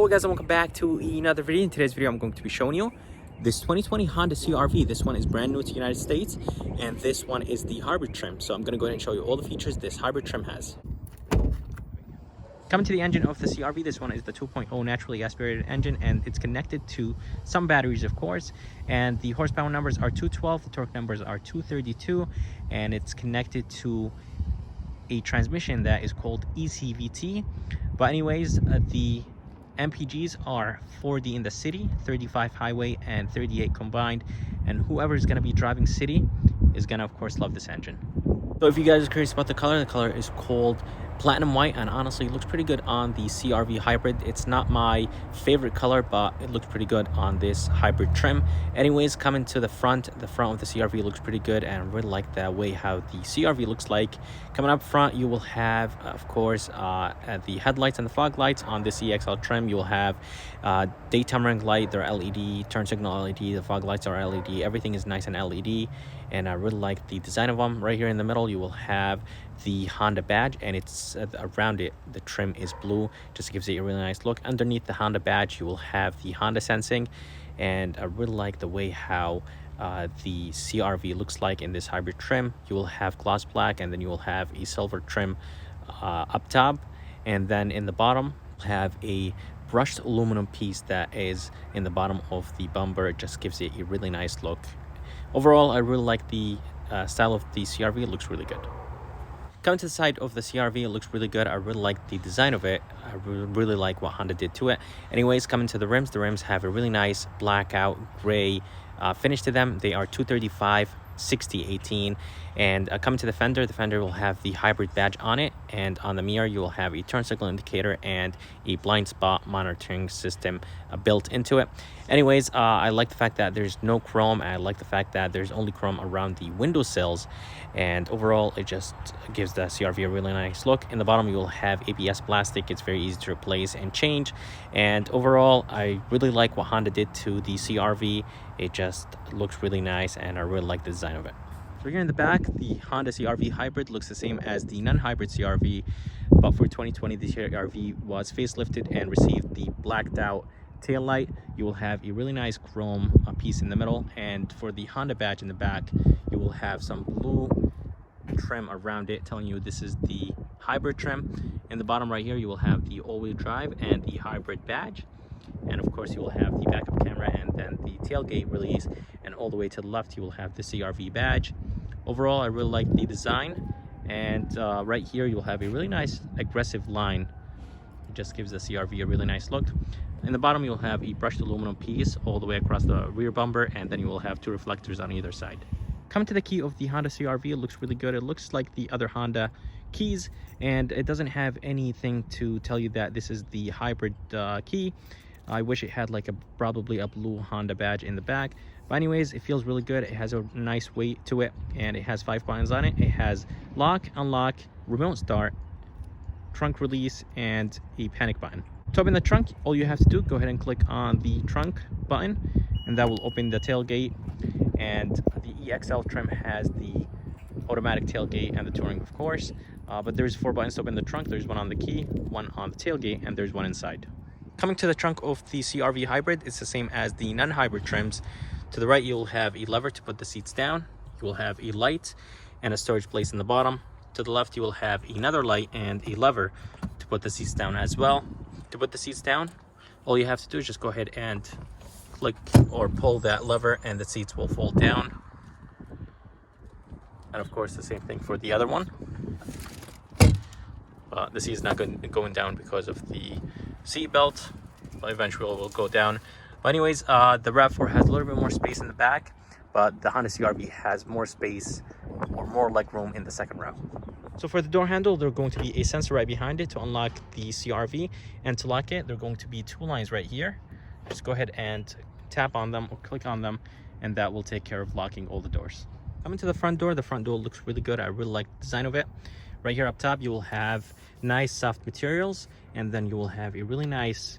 Hello guys, and welcome back to another video. In today's video I'm going to be showing you this 2020 Honda CR-V. This one is brand new to the United States, and this one is the hybrid trim. So I'm going to go ahead and show you all the features this hybrid trim has. Coming to the engine of the CR-V, this one is the 2.0 naturally aspirated engine, and it's connected to some batteries, of course. And the horsepower numbers are 212, the torque numbers are 232, and it's connected to a transmission that is called ECVT. But anyways, the MPGs are 4D in the city, 35 highway, and 38 combined. And whoever is going to be driving city is going to, of course, love this engine. So if you guys are curious about the color is called Platinum White, and honestly it looks pretty good on the CR-V hybrid. It's not my favorite color, but it looks pretty good on this hybrid trim. Anyways, coming to the front of the CR-V looks pretty good, and I really like that way how the CR-V looks like. Coming up front, you will have, of course, the headlights and the fog lights. On this EXL trim, you will have daytime running light, they're LED, turn signal LED, the fog lights are LED, everything is nice and LED. And I really like the design of them. Right here in the middle, you will have the Honda badge, and it's around it, the trim is blue, just gives it a really nice look. Underneath the Honda badge, you will have the Honda sensing, and I really like the way how the CR-V looks like in this hybrid trim. You will have gloss black, and then you will have a silver trim up top, and then in the bottom have a brushed aluminum piece that is in the bottom of the bumper. It just gives it a really nice look. Overall, I really like the style of the CR-V. It looks really good. Coming to the side of the CR-V, it looks really good. I really like the design of it. I really like what Honda did to it. Anyways, coming to the rims have a really nice blackout gray finish to them. They are 235 60/18. And coming to the fender will have the hybrid badge on it, and on the mirror you will have a turn signal indicator and a blind spot monitoring system built into it. Anyways, I like the fact that there's no chrome. I like the fact that there's only chrome around the window sills, and overall it just gives the CR-V a really nice look. In the bottom you will have ABS plastic. It's very easy to replace and change, and overall I really like what Honda did to the CR-V. It just looks really nice, and I really like the design of it. So here in the back, the Honda CR-V hybrid looks the same as the non-hybrid CR-V, but for 2020 the CR-V was facelifted and received the blacked out tail light. You will have a really nice chrome piece in the middle, and for the Honda badge in the back you will have some blue trim around it telling you this is the hybrid trim. In the bottom right here you will have the all-wheel drive and the hybrid badge, and of course you will have the backup camera and then the tailgate release, and all the way to the left you will have the CR-V badge. Overall, I really like the design, and right here you'll have a really nice aggressive line. It just gives the CR-V a really nice look. In the bottom you'll have a brushed aluminum piece all the way across the rear bumper, and then you will have two reflectors on either side. Coming to the key of the Honda CR-V, it looks really good. It looks like the other Honda keys, and it doesn't have anything to tell you that this is the hybrid key. I wish it had like probably a blue Honda badge in the back. But anyways, it feels really good. It has a nice weight to it, and it has 5 buttons on it. It has lock, unlock, remote start, trunk release, and a panic button. To open the trunk, all you have to do, go ahead and click on the trunk button, and that will open the tailgate. And the EXL trim has the automatic tailgate and the touring, of course. But there's 4 buttons to open the trunk. There's one on the key, one on the tailgate, and there's one inside. Coming to the trunk of the CR-V hybrid, it's the same as the non-hybrid trims. To the right, you'll have a lever to put the seats down. You will have a light and a storage place in the bottom. To the left, you will have another light and a lever to put the seats down as well. To put the seats down, all you have to do is just go ahead and click or pull that lever, and the seats will fold down. And of course, the same thing for the other one. The seat is not going down because of the seat belt, but eventually it will go down. But anyways, the RAV4 has a little bit more space in the back, but the Honda CR-V has more space or more legroom in the second row. So for the door handle, there's going to be a sensor right behind it to unlock the CR-V, and to lock it, there are going to be 2 lines right here. Just go ahead and tap on them or click on them, and that will take care of locking all the doors. Coming to the front door looks really good. I really like the design of it. Right here up top, you will have nice soft materials, and then you will have a really nice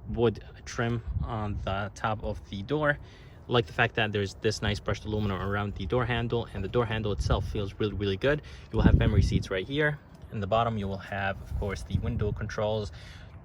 wood trim on the top of the door. I like the fact that there's this nice brushed aluminum around the door handle, and the door handle itself feels really good. You will have memory seats right here. In the bottom you will have, of course, the window controls,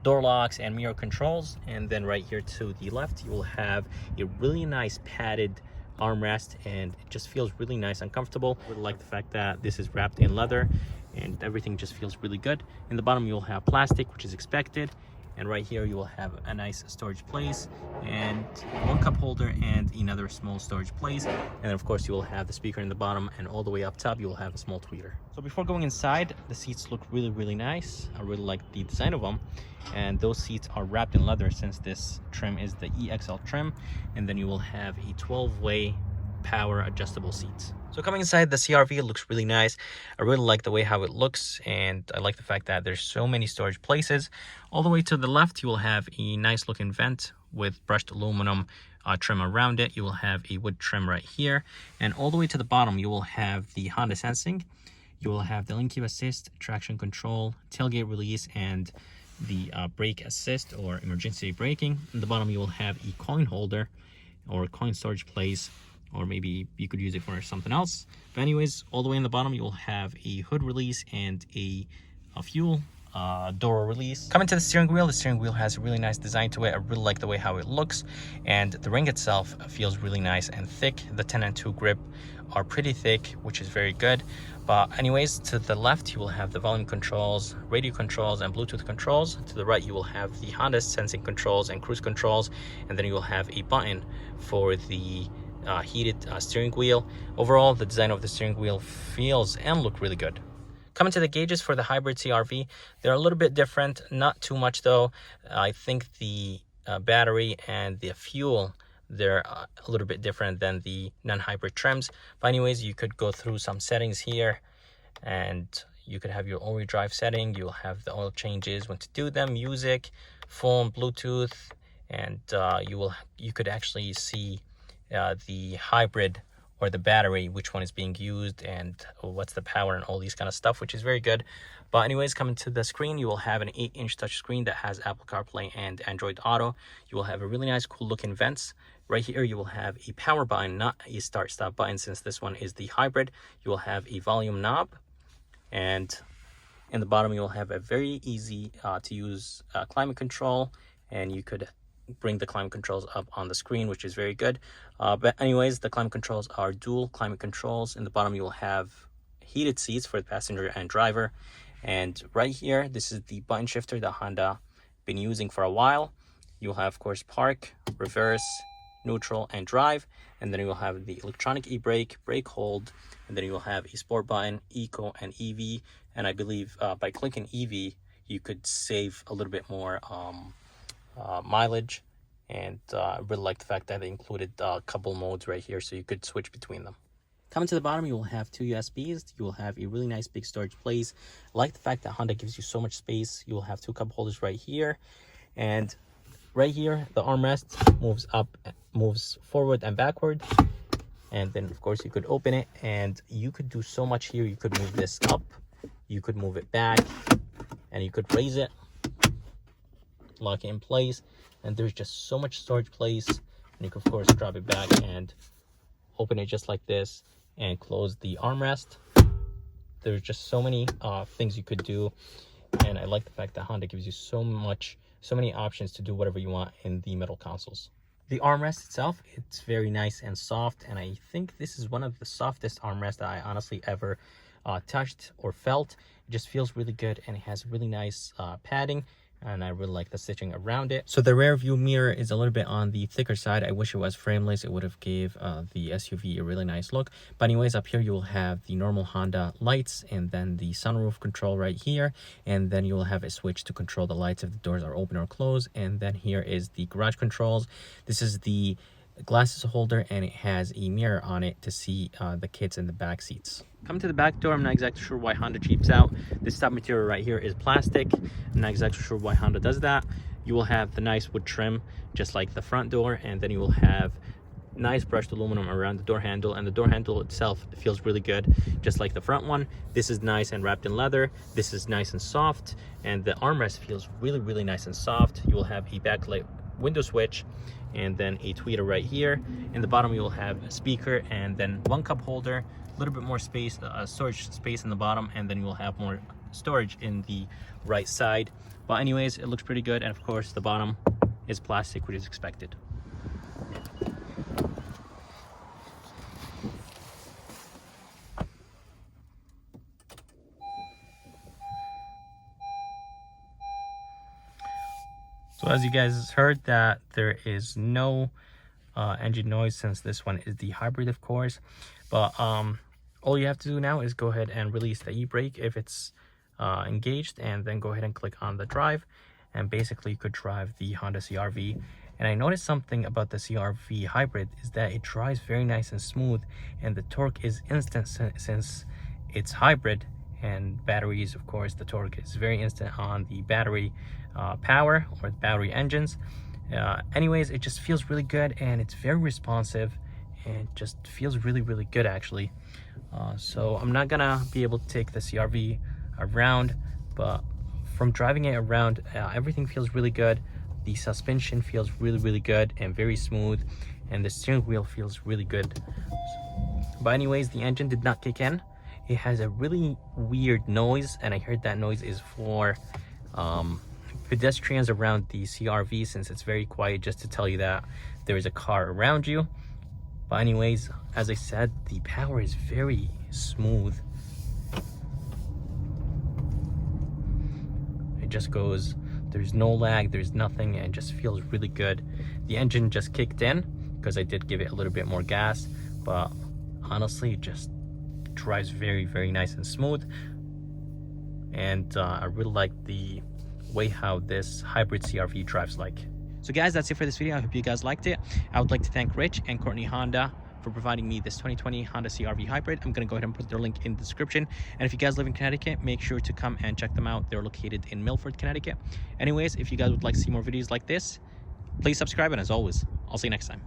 door locks and mirror controls. And then right here to the left, you will have a really nice padded armrest, and it just feels really nice and comfortable. I really like the fact that this is wrapped in leather and everything just feels really good. In the bottom, you'll have plastic, which is expected. And right here, you will have a nice storage place and one cup holder and another small storage place. And then of course, you will have the speaker in the bottom, and all the way up top, you will have a small tweeter. So before going inside, the seats look really, really nice. I really like the design of them. And those seats are wrapped in leather since this trim is the EXL trim. And then you will have a 12-way power adjustable seats. So coming inside the CRV, it looks really nice. I really like the way how it looks, and I like the fact that there's so many storage places. All the way to the left, you will have a nice looking vent with brushed aluminum trim around it. You will have a wood trim right here, and all the way to the bottom, you will have the Honda sensing. You will have the lane keep assist, traction control, tailgate release, and the brake assist or emergency braking. In the bottom, you will have a coin holder or coin storage place, or maybe you could use it for something else. But anyways, all the way in the bottom, you will have a hood release and a fuel door release. Coming to the steering wheel has a really nice design to it. I really like the way how it looks, and the ring itself feels really nice and thick. The 10 and 2 grip are pretty thick, which is very good. But anyways, to the left, you will have the volume controls, radio controls, and Bluetooth controls. To the right, you will have the Honda sensing controls and cruise controls, and then you will have a button for the heated steering wheel. Overall, the design of the steering wheel feels and look really good. Coming to the gauges for the hybrid CRV, they're a little bit different, not too much though. I think the battery and the fuel, they're a little bit different than the non-hybrid trims. But anyways, you could go through some settings here, and you could have your all-wheel drive setting. You'll have the oil changes, when to do them, music, phone, Bluetooth, and you could actually see the hybrid or the battery, which one is being used and what's the power and all these kind of stuff, which is very good. But anyways, coming to the screen, you will have an 8-inch touch screen that has Apple CarPlay and Android Auto. You will have a really nice, cool looking vents. Right here, you will have a power button, not a start stop button, since this one is the hybrid. You will have a volume knob, and in the bottom, you will have a very easy to use climate control, and you could bring the climate controls up on the screen, which is very good. But anyways, the climate controls are dual climate controls. In the bottom, you will have heated seats for the passenger and driver. And right here, this is the button shifter that Honda been using for a while. You'll have, of course, park, reverse, neutral, and drive. And then you will have the electronic e-brake, brake hold, and then you will have a sport button, eco, and EV. And I believe by clicking EV, you could save a little bit more mileage. And I really like the fact that they included a couple modes right here, so you could switch between them. Coming to the bottom, you will have 2 USBs. You will have a really nice big storage place. I like the fact that Honda gives you so much space. You will have 2 cup holders right here, and right here the armrest moves forward and backward. And then of course you could open it, and you could do so much here. You could move this up, you could move it back, and you could raise it, lock it in place, and there's just so much storage place. And you can of course drop it back and open it just like this and close the armrest. There's just so many things you could do, and I like the fact that Honda gives you so many options to do whatever you want in the metal consoles. The armrest itself, it's very nice and soft, and I think this is one of the softest armrests that I honestly ever touched or felt. It just feels really good, and it has really nice padding, and I really like the stitching around it. So the rear view mirror is a little bit on the thicker side. I wish it was frameless. It would have gave the SUV a really nice look. But anyways, up here you will have the normal Honda lights, and then the sunroof control right here, and then you will have a switch to control the lights if the doors are open or closed. And then here is the garage controls. This is the glasses holder, and it has a mirror on it to see the kids in the back seats. Coming to the back door, I'm not exactly sure why Honda cheaps out. This top material right here is plastic. I'm not exactly sure why Honda does that. You will have the nice wood trim just like the front door, and then you will have nice brushed aluminum around the door handle, and the door handle itself feels really good just like the front one. This is nice and wrapped in leather. This is nice and soft, and the armrest feels really nice and soft. You will have a backlight window switch, and then a tweeter right here. In the bottom you will have a speaker, and then 1 cup holder, a little bit more space, storage space in the bottom, and then you will have more storage in the right side. But anyways, it looks pretty good, and of course the bottom is plastic, which is expected. So as you guys heard, that there is no engine noise, since this one is the hybrid, of course. But all you have to do now is go ahead and release the e-brake if it's engaged, and then go ahead and click on the drive, and basically you could drive the Honda CR-V. And I noticed something about the CR-V hybrid is that it drives very nice and smooth, and the torque is instant since it's hybrid. And batteries, of course, the torque is very instant on the battery power or battery engines. Anyways, it just feels really good, and it's very responsive, and just feels really good actually. So I'm not gonna be able to take the CR-V around, but from driving it around, everything feels really good. The suspension feels really good and very smooth, and the steering wheel feels really good. But anyways, the engine did not kick in. It has a really weird noise, and I heard that noise is for pedestrians around the CR-V, since it's very quiet, just to tell you that there is a car around you. But anyways, as I said, the power is very smooth. It just goes, there's no lag, there's nothing, and it just feels really good. The engine just kicked in because I did give it a little bit more gas, but honestly, it just drives very nice and smooth. And I really like the way how this hybrid CR-V drives like. So guys, that's it for this video. I hope you guys liked it. I would like to thank Rich and Courtney Honda for providing me this 2020 Honda CR-V hybrid. I'm gonna go ahead and put their link in the description, and if you guys live in Connecticut, make sure to come and check them out. They're located in Milford, Connecticut. Anyways, if you guys would like to see more videos like this, please subscribe, and as always, I'll see you next time.